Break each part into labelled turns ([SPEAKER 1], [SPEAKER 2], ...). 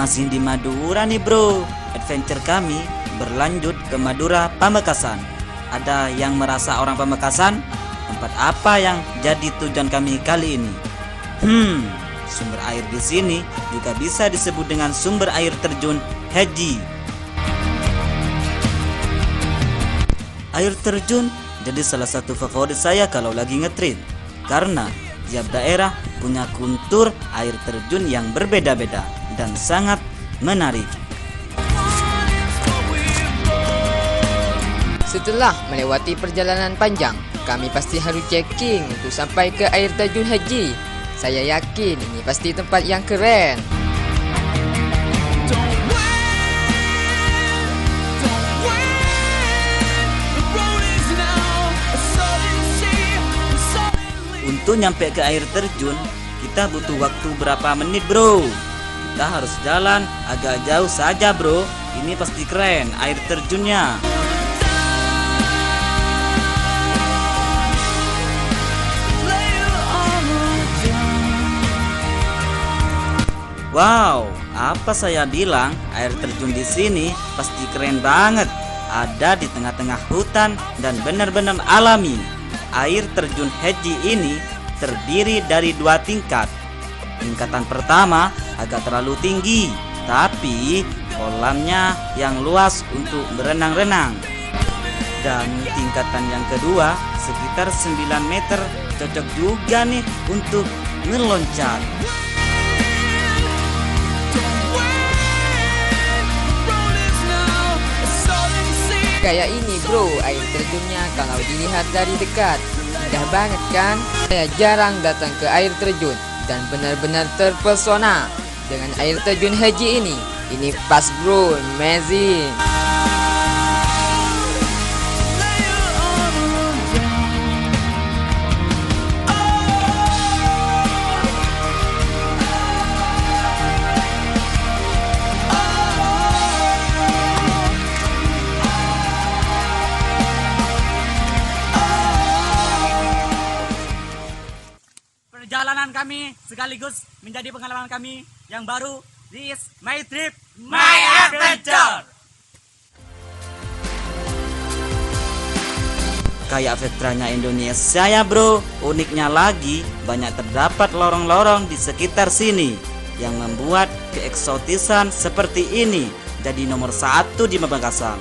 [SPEAKER 1] Masih di Madura nih bro. Adventure kami berlanjut ke Madura Pamekasan. Ada yang merasa orang Pamekasan? Tempat apa yang jadi tujuan kami kali ini? Sumber air di sini juga bisa disebut dengan sumber air terjun Haji. Air terjun jadi salah satu favorit saya kalau lagi ngetrip, karena tiap daerah punya kontur air terjun yang berbeda-beda dan sangat menarik.
[SPEAKER 2] Setelah melewati perjalanan panjang, kami pasti harus checking untuk sampai ke air terjun Haji. Saya yakin ini pasti tempat yang keren.
[SPEAKER 1] Untuk nyampe ke air terjun, kita butuh waktu berapa menit bro? Kita harus jalan agak jauh saja bro. Ini pasti keren air terjunnya. Wow, apa saya bilang, air terjun di sini pasti keren banget. Ada di tengah-tengah hutan dan benar-benar alami. Air terjun Haji ini terdiri dari 2 tingkat. Tingkatan pertama agak terlalu tinggi, tapi kolamnya yang luas untuk berenang-renang. Dan tingkatan yang kedua sekitar 9 meter, cocok juga nih untuk meloncat.
[SPEAKER 2] Kayak ini bro, air terjunnya kalau dilihat dari dekat indah banget kan? Saya jarang datang ke air terjun dan benar-benar terpesona dengan air terjun Haji ini. Ini pas bro, amazing.
[SPEAKER 3] Perjalanan kami sekaligus menjadi pengalaman kami yang baru. This is my trip, my adventure.
[SPEAKER 1] Kayak veterannya Indonesia ya bro. Uniknya lagi, banyak terdapat lorong-lorong di sekitar sini yang membuat keeksotisan seperti ini jadi nomor 1 di Pamekasan.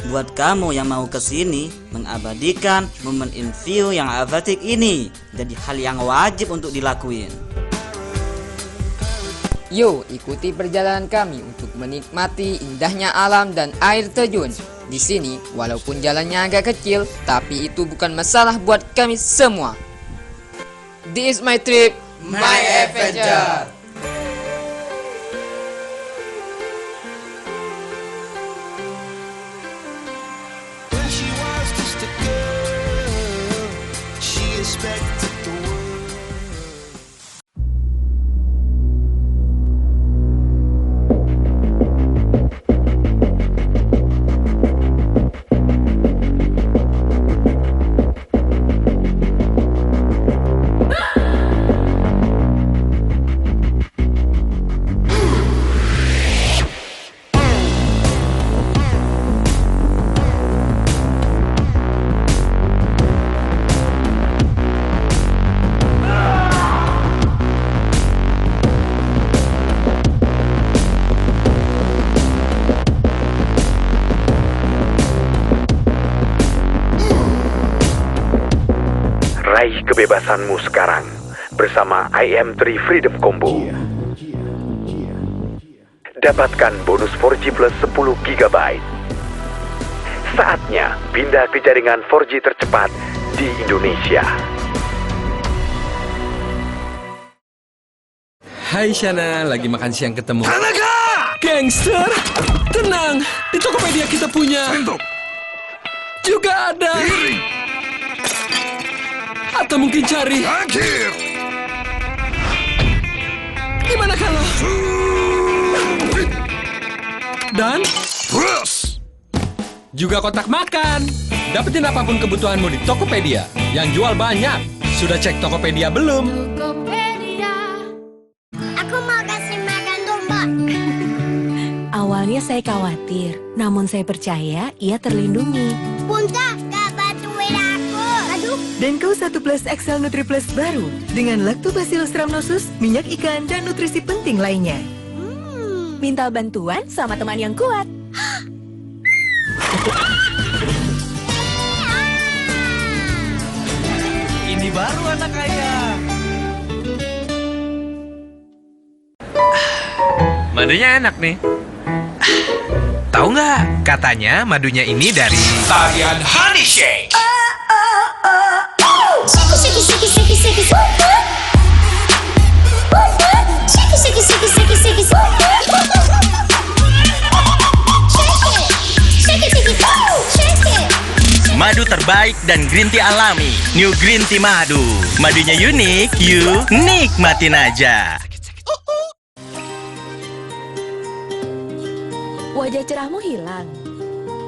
[SPEAKER 1] Buat kamu yang mau kesini, mengabadikan momen in view yang abadi ini jadi hal yang wajib untuk dilakuin.
[SPEAKER 2] Yo, ikuti perjalanan kami untuk menikmati indahnya alam dan air terjun. Di sini, walaupun jalannya agak kecil, tapi itu bukan masalah buat kami semua. This is my trip, my adventure.
[SPEAKER 4] Raih kebebasanmu sekarang bersama IM3 Freedom Combo. Dapatkan bonus 4G plus 10 GB. Saatnya pindah ke jaringan 4G tercepat di Indonesia.
[SPEAKER 5] Hai Shana, lagi makan siang ketemu Tanaka! Gangster! Tenang, di Tokopedia kita punya Sendok juga ada piring. Atau mungkin cari akhir. Gimana kalau dan juga kotak makan. Dapetin apapun kebutuhanmu di Tokopedia yang jual banyak. Sudah cek Tokopedia belum?
[SPEAKER 6] Aku mau kasih makan domba.
[SPEAKER 7] Awalnya saya khawatir, namun saya percaya ia terlindungi.
[SPEAKER 6] Punta, gak bantuin aku. Aduh,
[SPEAKER 7] Denko 1 Plus XL Nutri Plus baru dengan Lactobacillus rhamnosus, minyak ikan, dan nutrisi penting lainnya. Minta bantuan sama teman yang kuat.
[SPEAKER 3] Ini baru anak kaya.
[SPEAKER 8] Madunya enak nih. Tahu nggak? Katanya madunya ini dari Tarian Honey Shake.
[SPEAKER 6] shake, shake, shake, shake, shake. Shake, shake, shake, shake, shake, shake. Shake it, shake it, shake it.
[SPEAKER 9] Madu terbaik dan green tea alami. New Green Tea Madu. Madunya unik, yuk nikmatin aja.
[SPEAKER 7] Wajah cerahmu hilang?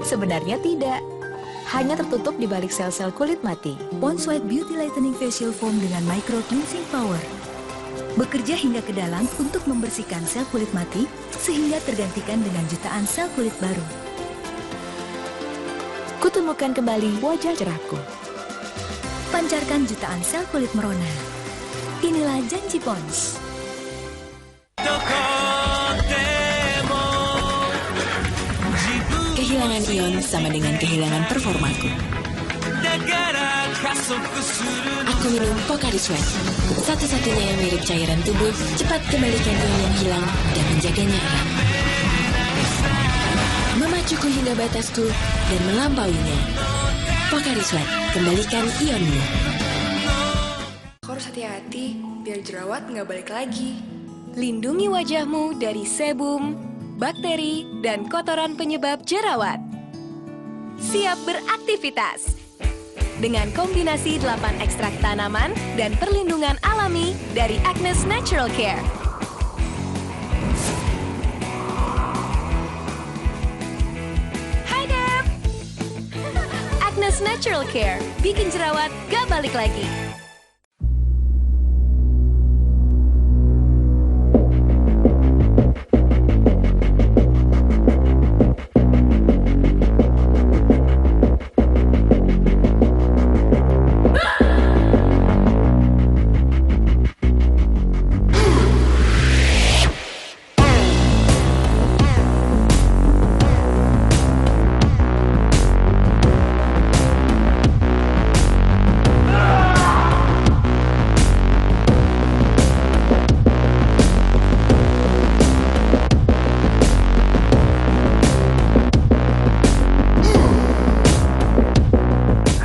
[SPEAKER 7] Sebenarnya tidak. Hanya tertutup di balik sel-sel kulit mati. Pond's White Beauty Lightening Facial Foam dengan Micro Cleansing Power bekerja hingga ke dalam untuk membersihkan sel kulit mati sehingga tergantikan dengan jutaan sel kulit baru. Kutemukan kembali wajah cerahku. Pancarkan jutaan sel kulit merona. Inilah janji Pond's. Kehilangan ion sama dengan kehilangan performaku. Aku minum Pocari Sweat, satu-satunya yang mirip cairan tubuh, cepat kembalikan ion yang hilang dan menjaganya erat. Memacuku hingga batasku dan melampauinya. Pocari Sweat, kembalikan ionmu.
[SPEAKER 10] Harus hati-hati biar jerawat nggak balik lagi.
[SPEAKER 7] Lindungi wajahmu dari sebum, bakteri, dan kotoran penyebab jerawat. Siap beraktivitas dengan kombinasi 8 ekstrak tanaman dan perlindungan alami dari Agnes Natural Care. Hai Dep! Agnes Natural Care, bikin jerawat gak balik lagi.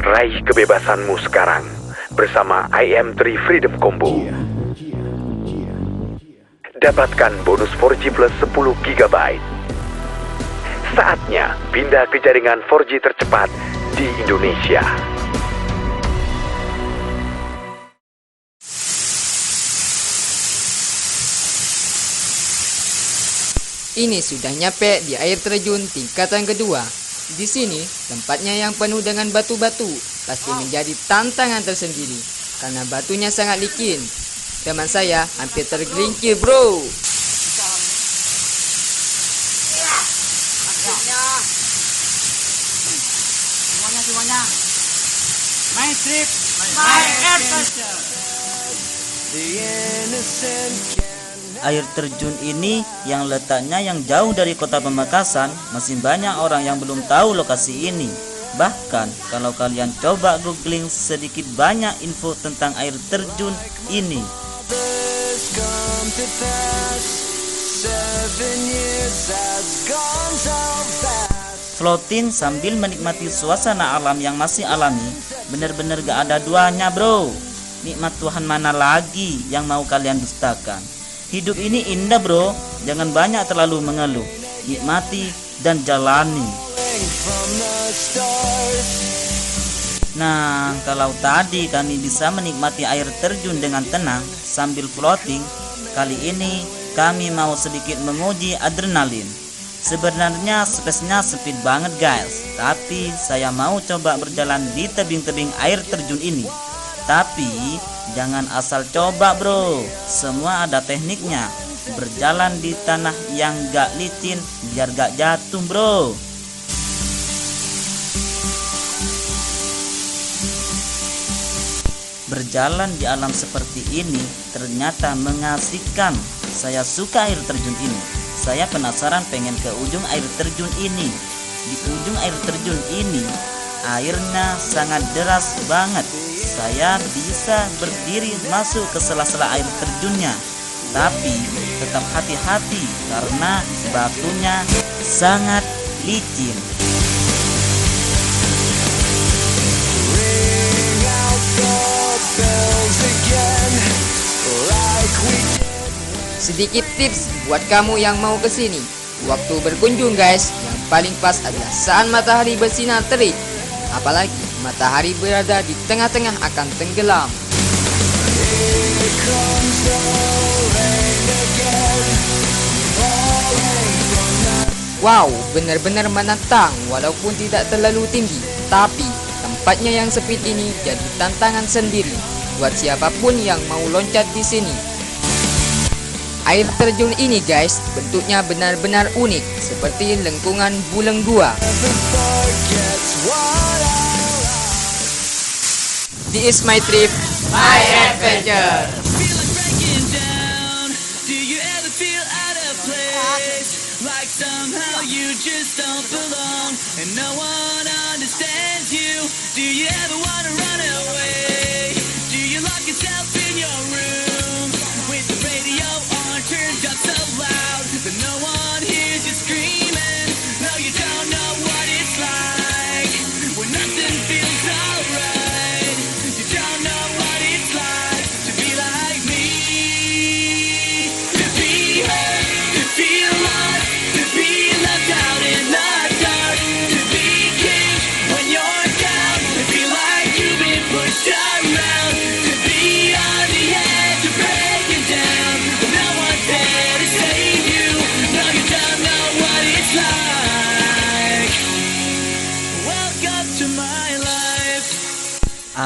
[SPEAKER 4] Raih kebebasanmu sekarang bersama IM3 Freedom Combo. Dapatkan bonus 4G plus 10 GB. Saatnya pindah ke jaringan 4G tercepat di Indonesia.
[SPEAKER 2] Ini sudah nyampe di air terjun tingkatan kedua. Di sini, tempatnya yang penuh dengan batu-batu pasti menjadi tantangan tersendiri karena batunya sangat licin. Teman saya hampir tergelincir, bro.
[SPEAKER 3] Semuanya. My trip, my adventure.
[SPEAKER 1] Air terjun ini yang letaknya yang jauh dari kota Pamekasan, masih banyak orang yang belum tahu lokasi ini. Bahkan kalau kalian coba googling sedikit banyak info tentang air terjun ini. Floating sambil menikmati suasana alam yang masih alami, bener-bener gak ada duanya, bro. Nikmat Tuhan mana lagi yang mau kalian dustakan? Hidup ini indah, bro. Jangan banyak terlalu mengeluh. Nikmati dan jalani. Nah, kalau tadi kami bisa menikmati air terjun dengan tenang sambil floating, kali ini kami mau sedikit menguji adrenalin. Sebenarnya space-nya sempit banget guys, tapi saya mau coba berjalan di tebing-tebing air terjun ini. Tapi jangan asal coba bro, semua ada tekniknya. Berjalan di tanah yang gak licin biar gak jatuh bro. Berjalan di alam seperti ini ternyata mengasihkan. Saya suka air terjun ini. Saya penasaran pengen ke ujung air terjun ini. Di ujung air terjun ini airnya sangat deras banget. Saya bisa berdiri masuk ke sela-sela air terjunnya. Tapi tetap hati-hati karena batunya sangat licin.
[SPEAKER 2] Sedikit tips buat kamu yang mau kesini. Waktu berkunjung guys, yang paling pas adalah saat matahari bersinar terik. Apalagi matahari berada di tengah-tengah akan tenggelam. Wow, benar-benar menantang walaupun tidak terlalu tinggi. Tapi tempatnya yang sempit ini jadi tantangan sendiri buat siapapun yang mau loncat di sini. Air terjun ini guys, bentuknya benar-benar unik, seperti lengkungan buleng gua. This is my trip, my adventure.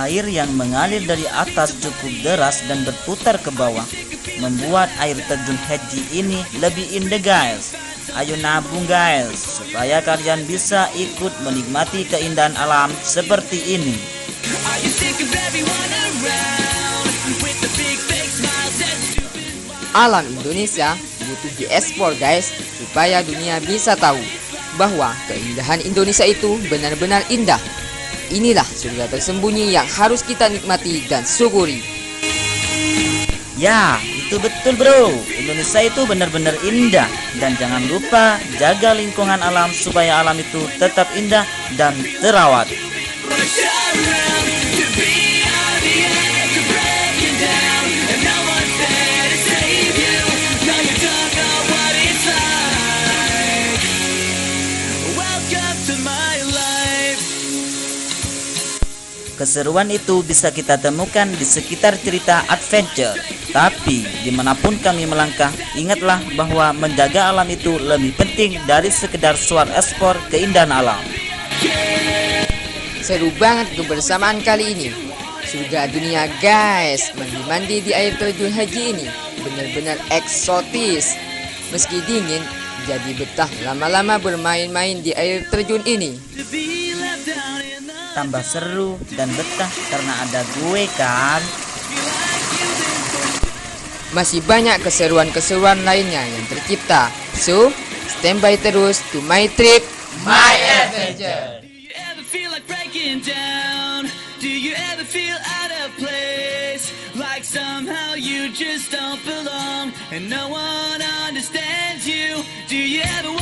[SPEAKER 1] Air yang mengalir dari atas cukup deras dan berputar ke bawah membuat air terjun Haji ini lebih indah guys. Ayo nabung guys, supaya kalian bisa ikut menikmati keindahan alam seperti ini.
[SPEAKER 2] Alam Indonesia butuh diekspor guys, supaya dunia bisa tahu bahwa keindahan Indonesia itu benar-benar indah. Inilah surga tersembunyi yang harus kita nikmati dan syukuri.
[SPEAKER 1] Ya, itu betul bro. Indonesia itu benar-benar indah. Dan jangan lupa jaga lingkungan alam supaya alam itu tetap indah dan terawat. Keseruan itu bisa kita temukan di sekitar cerita adventure. Tapi dimanapun kami melangkah, ingatlah bahwa menjaga alam itu lebih penting dari sekedar suar ekspor keindahan alam.
[SPEAKER 2] Seru banget kebersamaan kali ini. Surga dunia guys, mandi-mandi di air terjun Haji ini benar-benar eksotis. Meski dingin, jadi betah lama-lama bermain-main di air terjun ini.
[SPEAKER 1] Tambah seru dan betah karena ada gue kan.
[SPEAKER 2] Masih banyak keseruan-keseruan lainnya yang tercipta. So, stand by terus to my trip, my adventure.
[SPEAKER 11] Do you ever feel out of place? Like somehow you just don't belong and no one understands you? Do you ever